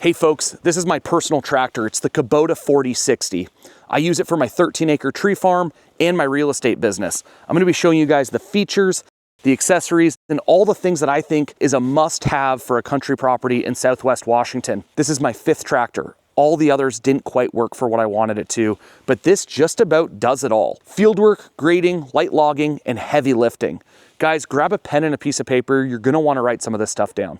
Hey folks, this is my personal tractor. It's the Kubota 4060. I use it for my 13-acre tree farm and my real estate business. I'm going to be showing you guys the features, the accessories, and all the things that I think is a must-have for a country property in Southwest Washington. This is my 5th tractor. All the others didn't quite work for what I wanted it to, but this just about does it all. Fieldwork, grading, light logging, and heavy lifting. Guys, grab a pen and a piece of paper. You're going to want to write some of this stuff down.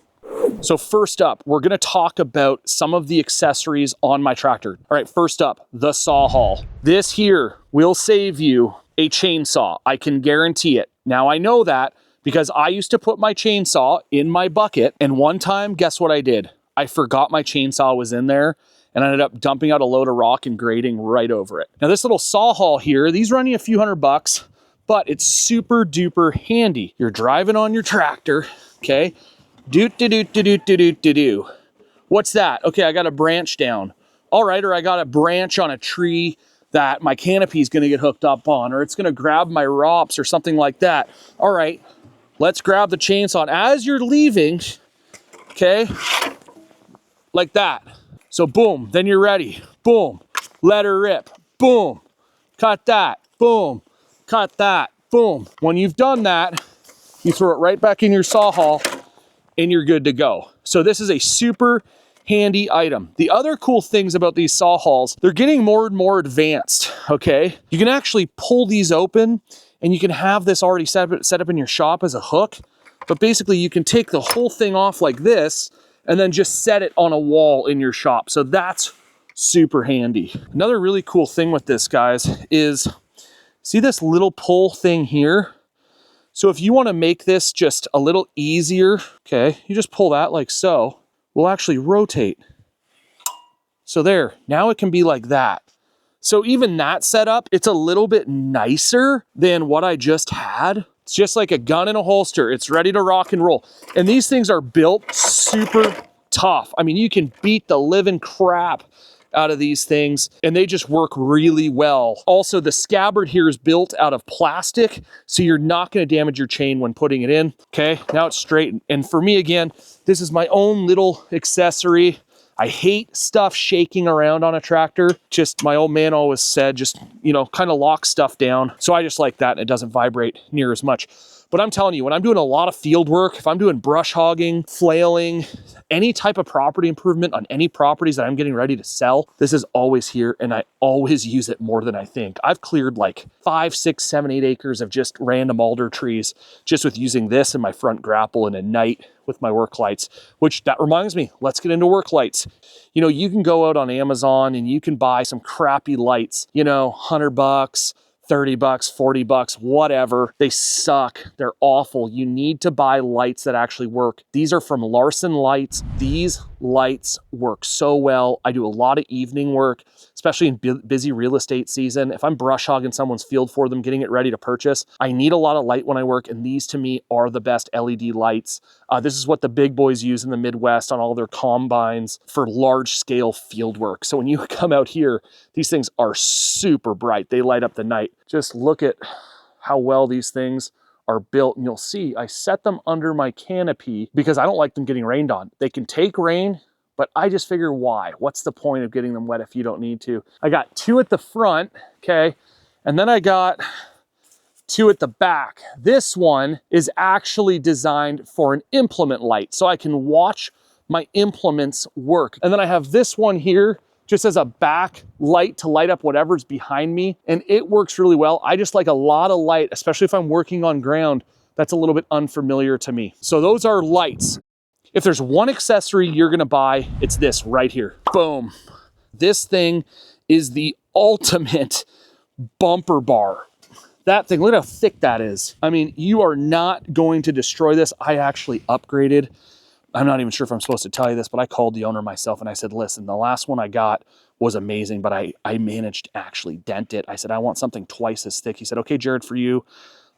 So first up, we're gonna talk about some of the accessories on my tractor. All right, first up, the saw haul. This here will save you a chainsaw. I can guarantee it. Now I know that because I used to put my chainsaw in my bucket, and one time, guess what I did? I forgot my chainsaw was in there and I ended up dumping out a load of rock and grading right over it. Now this little saw haul here, these run you a few $100, but it's super duper handy. You're driving on your tractor, okay? What's that? Okay, I got a branch down. All right, or I got a branch on a tree that my canopy is gonna get hooked up on, or it's gonna grab my ROPS or something like that. All right, let's grab the chainsaw. And as you're leaving, okay, like that. So boom, then you're ready. Boom, let her rip. Boom, cut that. Boom, cut that. Boom. When you've done that, you throw it right back in your saw haul and you're good to go. So this is a super handy item. The other cool things about these saw hauls, they're getting more and more advanced, okay? You can actually pull these open and you can have this already set up in your shop as a hook, but basically you can take the whole thing off like this and then just set it on a wall in your shop. So that's super handy. Another really cool thing with this, guys, is see this little pull thing here? So if you want to make this just a little easier, okay, you just pull that like so. We'll actually rotate. So there, now it can be like that. So even that setup, it's a little bit nicer than what I just had. It's just like a gun in a holster. It's ready to rock and roll. And these things are built super tough. I mean, you can beat the living crap out of these things and they just work really well. Also, the scabbard here is built out of plastic, so you're not going to damage your chain when putting it in. Okay, now it's straight. And for me, again, this is my own little accessory. I hate stuff shaking around on a tractor. Just my old man always said, just, you know, kind of lock stuff down. So I just like that and it doesn't vibrate near as much. But I'm telling you, when I'm doing a lot of field work, if I'm doing brush hogging, flailing, any type of property improvement on any properties that I'm getting ready to sell, this is always here and I always use it more than I think. I've cleared like 5, 6, 7, 8 acres of just random alder trees just with using this in my front grapple and at night with my work lights, which that reminds me, let's get into work lights. You know, you can go out on Amazon and you can buy some crappy lights, you know, $100, $30, $40, whatever. They suck. They're awful. You need to buy lights that actually work. These are from Larson Lights. These lights work so well. I do a lot of evening work, especially in busy real estate season. If I'm brush hogging someone's field for them, getting it ready to purchase, I need a lot of light when I work, and these to me are the best LED lights. This is what the big boys use in the Midwest on all their combines for large scale field work. So when you come out here, these things are super bright. They light up the night. Just look at how well these things are built, and you'll see I set them under my canopy because I don't like them getting rained on. They can take rain, but I just figure why? What's the point of getting them wet if you don't need to? I got 2 at the front, okay? And then I got 2 at the back. This one is actually designed for an implement light, so I can watch my implements work. And then I have this one here just as a back light to light up whatever's behind me, and it works really well. I just like a lot of light, especially if I'm working on ground that's a little bit unfamiliar to me. So those are lights. If there's one accessory you're gonna buy, it's this right here. Boom. This thing is the ultimate bumper bar. That thing, look at how thick that is. I mean, you are not going to destroy this. I actually upgraded. I'm not even sure if I'm supposed to tell you this, but I called the owner myself and I said, listen, the last one I got was amazing, but I managed to actually dent it. I said, I want something twice as thick. He said, okay, Jared, for you,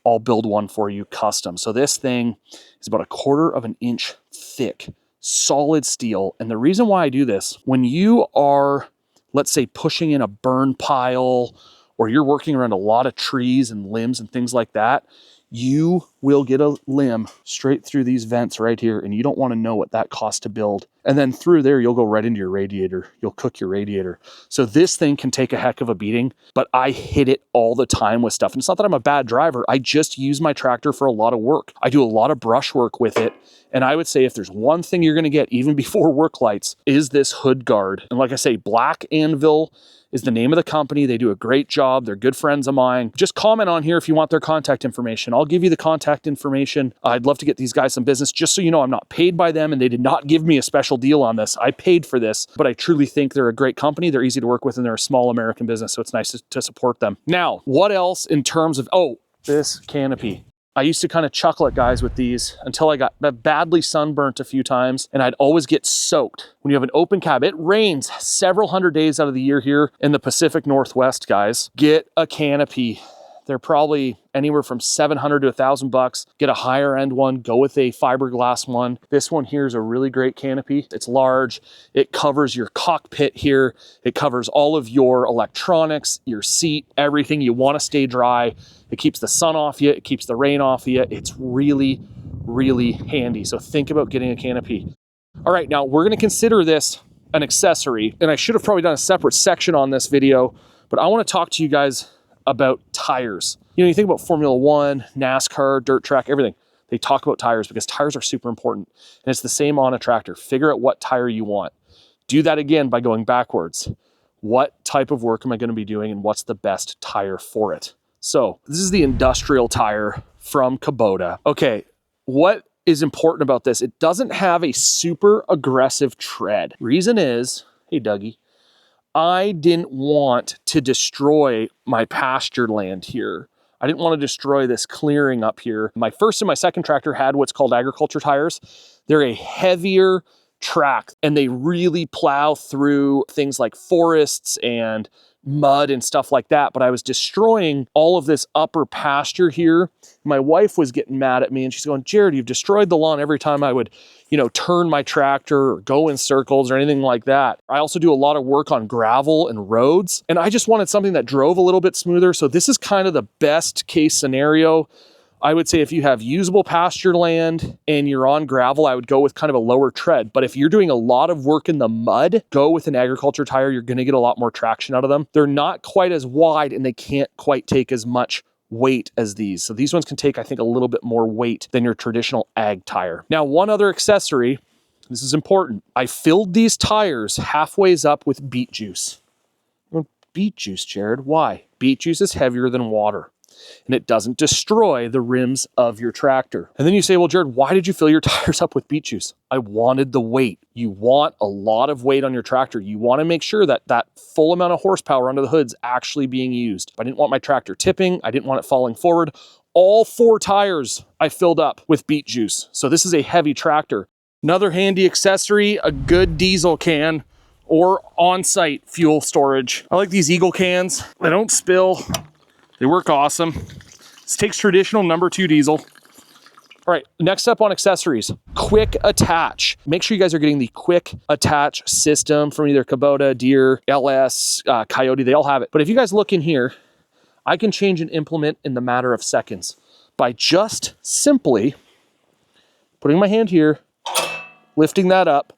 I'll build one for you custom. So this thing is about 1/4 of an inch thick, solid steel. And the reason why I do this, when you are, let's say, pushing in a burn pile, or you're working around a lot of trees and limbs and things like that, you will get a limb straight through these vents right here, and you don't want to know what that costs to build. And then through there, you'll go right into your radiator. You'll cook your radiator. So this thing can take a heck of a beating, but I hit it all the time with stuff. And it's not that I'm a bad driver. I just use my tractor for a lot of work. I do a lot of brush work with it. And I would say if there's one thing you're going to get, even before work lights, is this hood guard. And like I say, Black Anvil is the name of the company. They do a great job. They're good friends of mine. Just comment on here if you want their contact information. I'll give you the contact information. I'd love to get these guys some business, just so you know I'm not paid by them and they did not give me a special deal on this. I paid for this, but I truly think they're a great company. They're easy to work with and they're a small American business, so it's nice to support them. Now, what else in terms of, this Canopy. I used to kind of chuckle at guys with these until I got badly sunburnt a few times, and I'd always get soaked. When you have an open cab, it rains several hundred days out of the year here in the Pacific Northwest, guys. Get a Canopy. They're probably anywhere from $700 to $1,000. Get a higher end one, go with a fiberglass one. This one here is a really great Canopy. It's large. It covers your cockpit here. It covers all of your electronics, your seat, everything. You want to stay dry. It keeps the sun off you. It keeps the rain off you. It's really, really handy. So think about getting a Canopy. All right, now we're going to consider this an accessory, and I should have probably done a separate section on this video, but I want to talk to you guys about tires. You know, you think about Formula One, NASCAR, dirt track, everything. They talk about tires because tires are super important. And it's the same on a tractor. Figure out what tire you want. Do that again by going backwards. What type of work am I going to be doing and what's the best tire for it? So this is the industrial tire from Kubota. Okay, what is important about this? It doesn't have a super aggressive tread. Reason is, hey Dougie, I didn't want to destroy my pasture land here. I didn't want to destroy this clearing up here. My first and my second tractor had what's called agriculture tires. They're a heavier track and they really plow through things like forests and mud and stuff like that. But I was destroying all of this upper pasture here. My wife was getting mad at me and she's going, Jared, you've destroyed the lawn every time I would, turn my tractor or go in circles or anything like that. I also do a lot of work on gravel and roads, and I just wanted something that drove a little bit smoother. So this is kind of the best case scenario. I would say if you have usable pasture land and you're on gravel, I would go with kind of a lower tread. But if you're doing a lot of work in the mud, go with an agriculture tire. You're going to get a lot more traction out of them. They're not quite as wide and they can't quite take as much weight as these. So these ones can take, I think, a little bit more weight than your traditional ag tire. Now, one other accessory, this is important. I filled these tires halfway up with beet juice. Well, beet juice, Jared, why? Beet juice is heavier than water and it doesn't destroy the rims of your tractor. And then you say, well, Jared, why did you fill your tires up with beet juice? I wanted the weight. You want a lot of weight on your tractor. You want to make sure that that full amount of horsepower under the hood's actually being used. I didn't want my tractor tipping. I didn't want it falling forward. All 4 tires I filled up with beet juice. So this is a heavy tractor. Another handy accessory, a good diesel can or on-site fuel storage. I like these Eagle cans. They don't spill. They work awesome. This takes traditional number 2 diesel. All right, next up on accessories, quick attach. Make sure you guys are getting the quick attach system from either Kubota, Deere, LS, Coyote, they all have it. But if you guys look in here, I can change an implement in the matter of seconds by just simply putting my hand here, lifting that up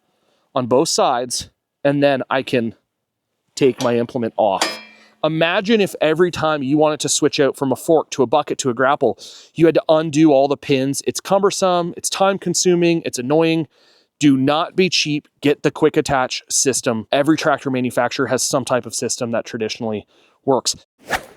on both sides, and then I can take my implement off. Imagine if every time you wanted to switch out from a fork to a bucket to a grapple, you had to undo all the pins. It's cumbersome, it's time consuming, it's annoying. Do not be cheap, get the quick attach system. Every tractor manufacturer has some type of system that traditionally works.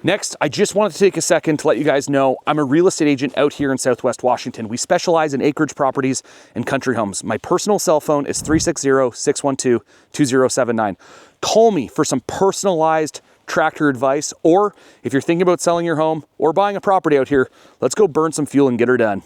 Next, I just wanted to take a second to let you guys know I'm a real estate agent out here in Southwest Washington. We specialize in acreage properties and country homes. My personal cell phone is 360-612-2079. Call me for some personalized tractor advice, or if you're thinking about selling your home or buying a property out here, let's go burn some fuel and get her done.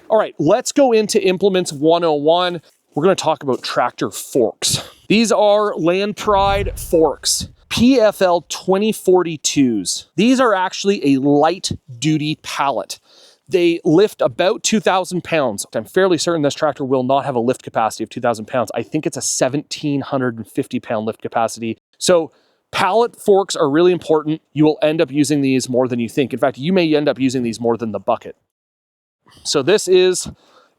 All right, let's go into Implements 101. We're going to talk about tractor forks. These are Land Pride forks. PFL 2042s. These are actually a light duty pallet. They lift about 2,000 pounds. I'm fairly certain this tractor will not have a lift capacity of 2,000 pounds. I think it's a 1,750 pound lift capacity. So pallet forks are really important. You will end up using these more than you think. In fact, you may end up using these more than the bucket. So this is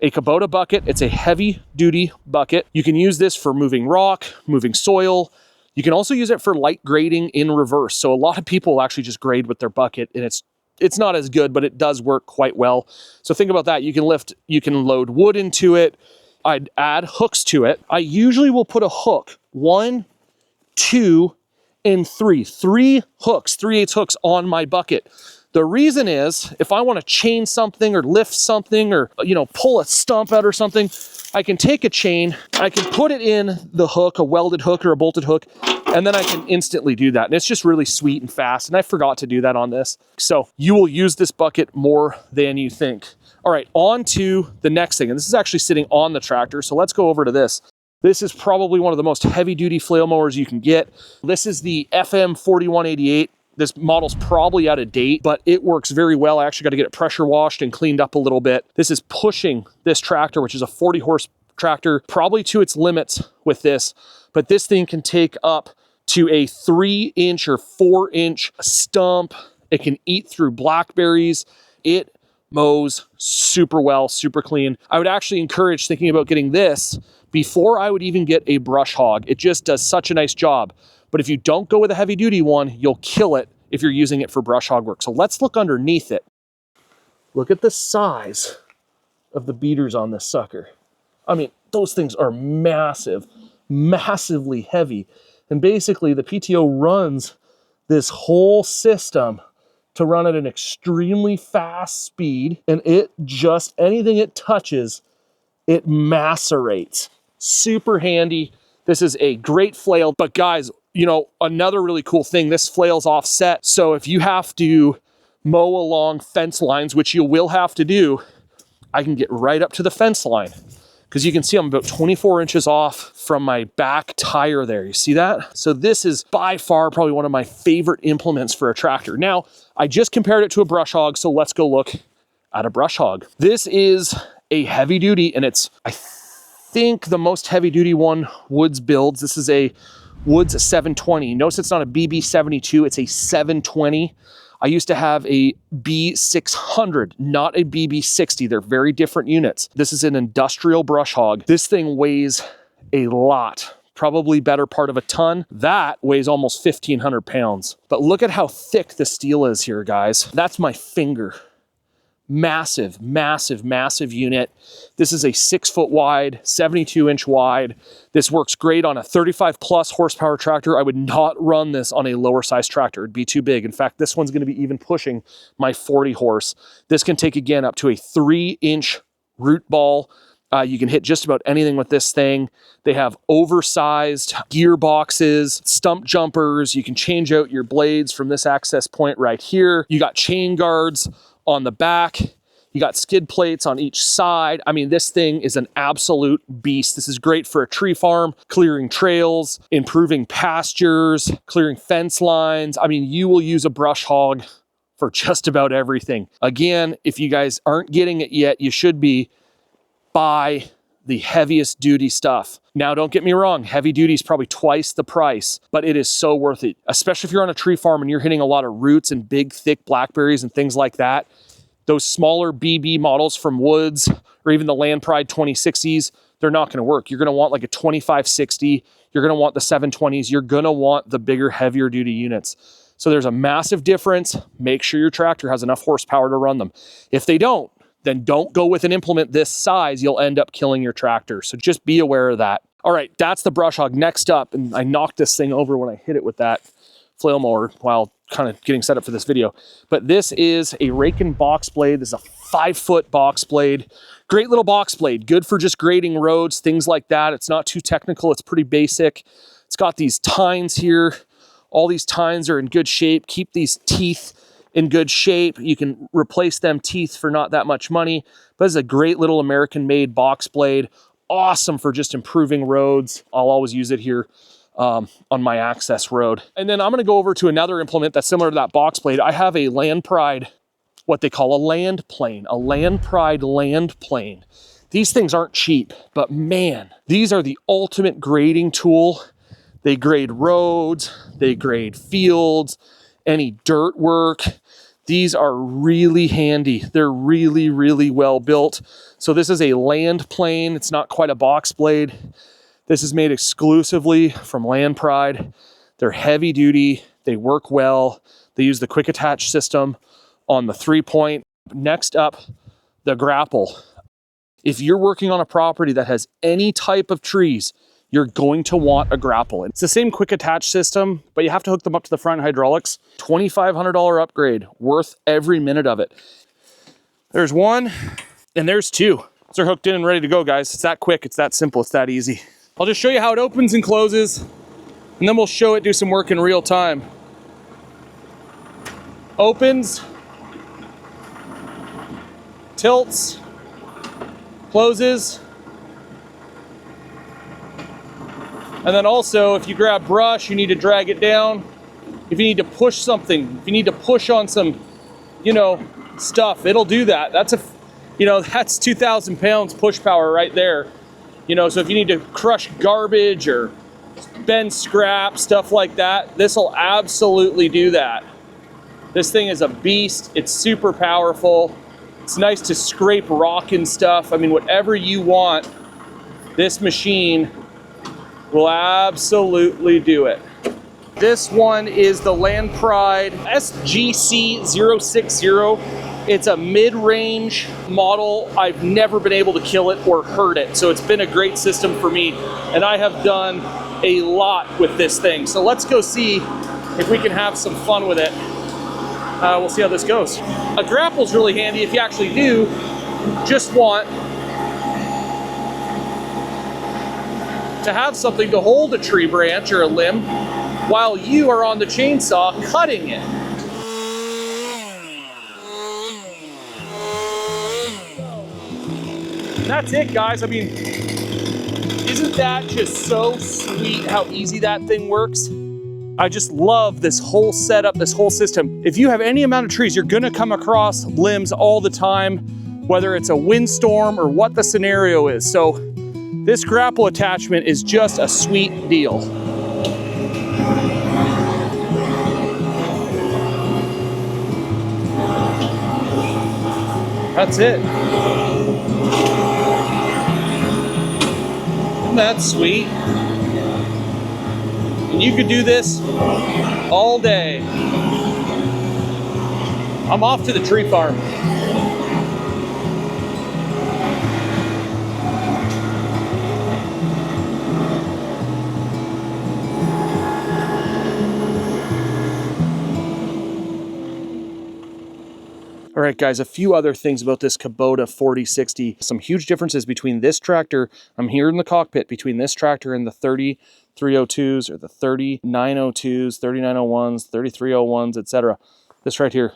a Kubota bucket. It's a heavy duty bucket. You can use this for moving rock, moving soil. You can also use it for light grading in reverse. So a lot of people actually just grade with their bucket, and it's not as good, but it does work quite well. So think about that. You can load wood into it. I'd add hooks to it. I usually will put a hook, 1, 2, and 3. 3 hooks, 3/8 hooks on my bucket. The reason is, if I want to chain something or lift something or, pull a stump out or something, I can take a chain, I can put it in the hook, a welded hook or a bolted hook, and then I can instantly do that. And it's just really sweet and fast. And I forgot to do that on this. So you will use this bucket more than you think. All right, on to the next thing. And this is actually sitting on the tractor. So let's go over to this. This is probably one of the most heavy duty flail mowers you can get. This is the FM 4188. This model's probably out of date, but it works very well. I actually got to get it pressure washed and cleaned up a little bit. This is pushing this tractor, which is a 40 horse tractor, probably to its limits with this, but this thing can take up to a 3-inch or 4-inch stump. It can eat through blackberries. It mows super well, super clean. I would actually encourage thinking about getting this before I would even get a brush hog. It just does such a nice job. But if you don't go with a heavy duty one, you'll kill it if you're using it for brush hog work. So let's look underneath it. Look at the size of the beaters on this sucker. I mean, those things are massive, massively heavy. And basically the PTO runs this whole system to run at an extremely fast speed. And it just, anything it touches, it macerates. Super handy. This is a great flail. But guys, another really cool thing, this flail's offset. So if you have to mow along fence lines, which you will have to do, I can get right up to the fence line. Because you can see I'm about 24 inches off from my back tire there. You see that? So this is by far probably one of my favorite implements for a tractor. Now, I just compared it to a brush hog, so let's go look at a brush hog. This is a heavy duty, and it's, I think, the most heavy duty one Woods builds. This is a Woods 720. Notice it's not a BB72, it's a 720. I used to have a B600, not a BB60. They're very different units. This is an industrial brush hog. This thing weighs a lot, probably better part of a ton. That weighs almost 1,500 pounds. But look at how thick the steel is here, guys. That's my finger. Massive, massive, massive unit. This is a 6-foot wide, 72-inch wide. This works great on a 35 plus horsepower tractor. I would not run this on a lower size tractor. It'd be too big. In fact, this one's going to be even pushing my 40 horse. This can take, again, up to a 3-inch root ball. You can hit just about anything with this thing. They have oversized gearboxes, stump jumpers. You can change out your blades from this access point right here. You got chain guards on the back. You got skid plates on each side. I mean, this thing is an absolute beast. This is great for a tree farm, clearing trails, improving pastures, clearing fence lines. I mean, you will use a brush hog for just about everything. Again, if you guys aren't getting it yet, you should be. Buy the heaviest duty stuff. Now, don't get me wrong, heavy duty is probably twice the price, but it is so worth it, especially if you're on a tree farm and you're hitting a lot of roots and big, thick blackberries and things like that. Those smaller BB models from Woods or even the Land Pride 2060s, they're not going to work. You're going to want like a 2560. You're going to want the 720s. You're going to want the bigger, heavier duty units. So there's a massive difference. Make sure your tractor has enough horsepower to run them. If they don't, then don't go with an implement this size. You'll end up killing your tractor. So just be aware of that. All right, that's the brush hog. Next up, and I knocked this thing over when I hit it with that flail mower while kind of getting set up for this video. But this is a rake and box blade. This is a 5-foot box blade. Great little box blade. Good for just grading roads, things like that. It's not too technical. It's pretty basic. It's got these tines here. All these tines are in good shape. Keep these teeth in good shape. You can replace them teeth for not that much money, but it's a great little American-made box blade. Awesome for just improving roads. I'll always use it here on my access road. And then I'm going to go over to another implement that's similar to that box blade. I have a Land Pride, what they call a land plane, a Land Pride land plane. These things aren't cheap, but man, these are the ultimate grading tool. They grade roads, they grade fields, any dirt work. These are really handy. They're really, really well built. So this is a land plane. It's not quite a box blade. This is made exclusively from Land Pride. They're heavy duty. They work well. They use the quick attach system on the 3-point. Next up, the Grapple. If you're working on a property that has any type of trees, you're going to want a Grapple. It's the same quick attach system, but you have to hook them up to the front hydraulics. $2,500 upgrade, worth every minute of it. There's one, and there's two. They're hooked in and ready to go, guys. It's that quick, it's that simple, it's that easy. I'll just show you how it opens and closes, and then we'll show it do some work in real time. Opens, tilts, closes. And then also, if you grab brush, you need to drag it down. If you need to push something, if you need to push on some, stuff, it'll do that. That's that's 2,000 pounds push power right there. So if you need to crush garbage or bend scrap, stuff like that, this will absolutely do that. This thing is a beast. It's super powerful. It's nice to scrape rock and stuff. I mean, whatever you want, this machine will absolutely do it. This one is the Land Pride SGC060. It's a mid-range model. I've never been able to kill it or hurt it, so it's been a great system for me, and I have done a lot with this thing. So let's go see if we can have some fun with it. We'll see how this goes. A Grapple's really handy if you actually do just want to have something to hold a tree branch or a limb while you are on the chainsaw cutting it. And that's it, guys. I mean, isn't that just so sweet how easy that thing works? I just love this whole setup, this whole system. If you have any amount of trees, you're gonna come across limbs all the time, whether it's a windstorm or what the scenario is. So this Grapple attachment is just a sweet deal. That's it. Isn't that sweet? And you could do this all day. I'm off to the tree farm. All right, guys, a few other things about this Kubota 4060. Some huge differences between this tractor, I'm here in the cockpit, between this tractor and the 3302s or the 3902s, 3901s, 3301s, etc. This right here.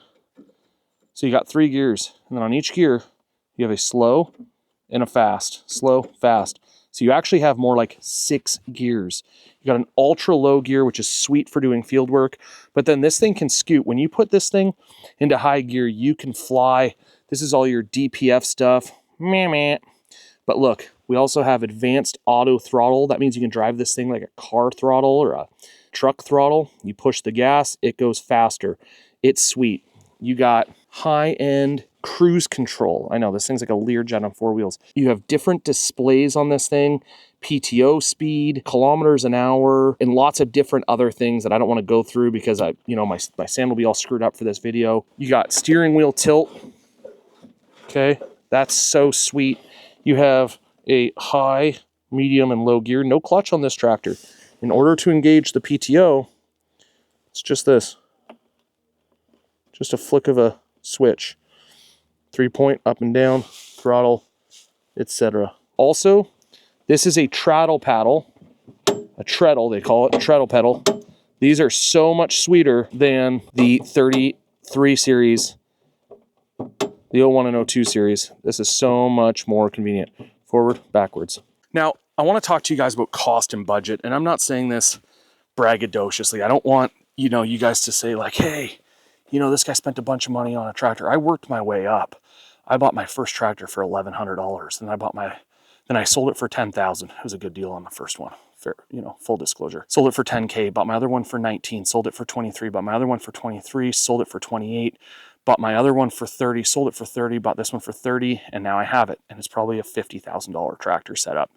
So you got 3 gears, and then on each gear, you have a slow and a fast, slow, fast. So you actually have more like 6 gears. You got an ultra low gear, which is sweet for doing field work, but then this thing can scoot. When you put this thing into high gear, you can fly. This is all your DPF stuff. Meh, meh. But look, we also have advanced auto throttle. That means you can drive this thing like a car throttle or a truck throttle. You push the gas, it goes faster. It's sweet. You got high-end cruise control. I know, this thing's like a Learjet on 4 wheels. You have different displays on this thing, PTO speed, kilometers an hour, and lots of different other things that I don't want to go through because my sand will be all screwed up for this video. You got steering wheel tilt. Okay, that's so sweet. You have a high, medium, and low gear. No clutch on this tractor. In order to engage the PTO, it's just this. Just a flick of a switch. 3-point, up and down, throttle, etc. Also, this is a treadle paddle. A treadle, they call it, a treadle pedal. These are so much sweeter than the 33 series, the 01 and 02 series. This is so much more convenient. Forward, backwards. Now, I want to talk to you guys about cost and budget, and I'm not saying this braggadociously. I don't want, you guys to say like, hey, this guy spent a bunch of money on a tractor. I worked my way up. I bought my first tractor for $1,100, and then I sold it for $10,000. It was a good deal on the first one. Fair, full disclosure. Sold it for $10K, bought my other one for $19, sold it for $23, bought my other one for $23, sold it for $28, Bought my other one for 30, sold it for 30, bought this one for 30, and now I have it. And it's probably a $50,000 tractor setup.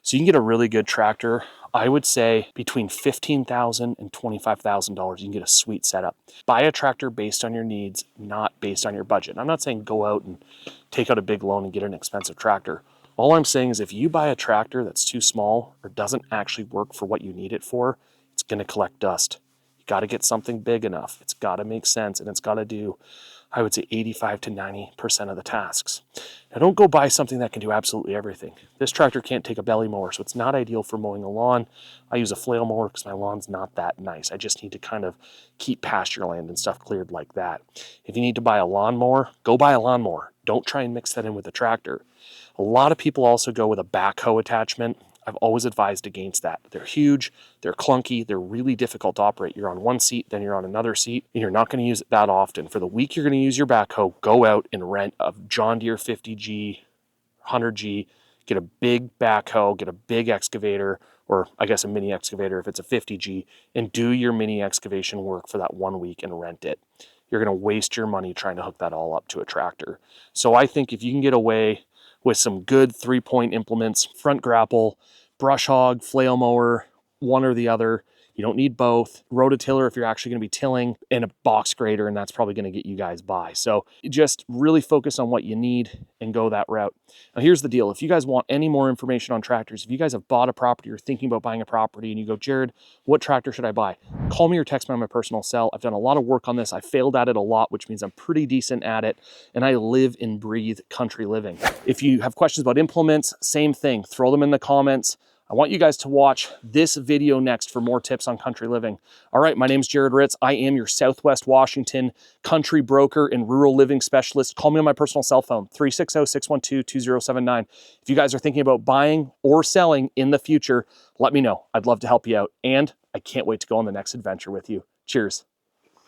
So you can get a really good tractor. I would say between $15,000 and $25,000, you can get a sweet setup. Buy a tractor based on your needs, not based on your budget. I'm not saying go out and take out a big loan and get an expensive tractor. All I'm saying is if you buy a tractor that's too small or doesn't actually work for what you need it for, it's going to collect dust. You got to get something big enough. It's got to make sense, and it's got to do, I would say, 85 to 90% of the tasks. Now, don't go buy something that can do absolutely everything. This tractor can't take a belly mower, so it's not ideal for mowing a lawn. I use a flail mower because my lawn's not that nice. I just need to kind of keep pasture land and stuff cleared like that. If you need to buy a lawnmower, go buy a lawnmower. Don't try and mix that in with a tractor. A lot of people also go with a backhoe attachment. I've always advised against that. They're huge, they're clunky, they're really difficult to operate. You're on one seat, then you're on another seat, and you're not going to use it that often. For the week you're going to use your backhoe, go out and rent a John Deere 50G, 100G, get a big backhoe, get a big excavator, or I guess a mini excavator if it's a 50G, and do your mini excavation work for that 1 week and rent it. You're going to waste your money trying to hook that all up to a tractor. So I think if you can get away with some good 3-point implements, front grapple, brush hog, flail mower, one or the other. You don't need both. Rototiller if you're actually going to be tilling, and a box grader, and that's probably going to get you guys by. So just really focus on what you need and go that route. Now here's the deal. If you guys want any more information on tractors, if you guys have bought a property or thinking about buying a property and you go, Jared, what tractor should I buy? Call me or text me on my personal cell. I've done a lot of work on this. I failed at it a lot, which means I'm pretty decent at it. And I live and breathe country living. If you have questions about implements, same thing. Throw them in the comments. I want you guys to watch this video next for more tips on country living. All right, my name's Jared Ritz. I am your Southwest Washington country broker and rural living specialist. Call me on my personal cell phone, 360-612-2079. If you guys are thinking about buying or selling in the future, let me know. I'd love to help you out. And I can't wait to go on the next adventure with you. Cheers.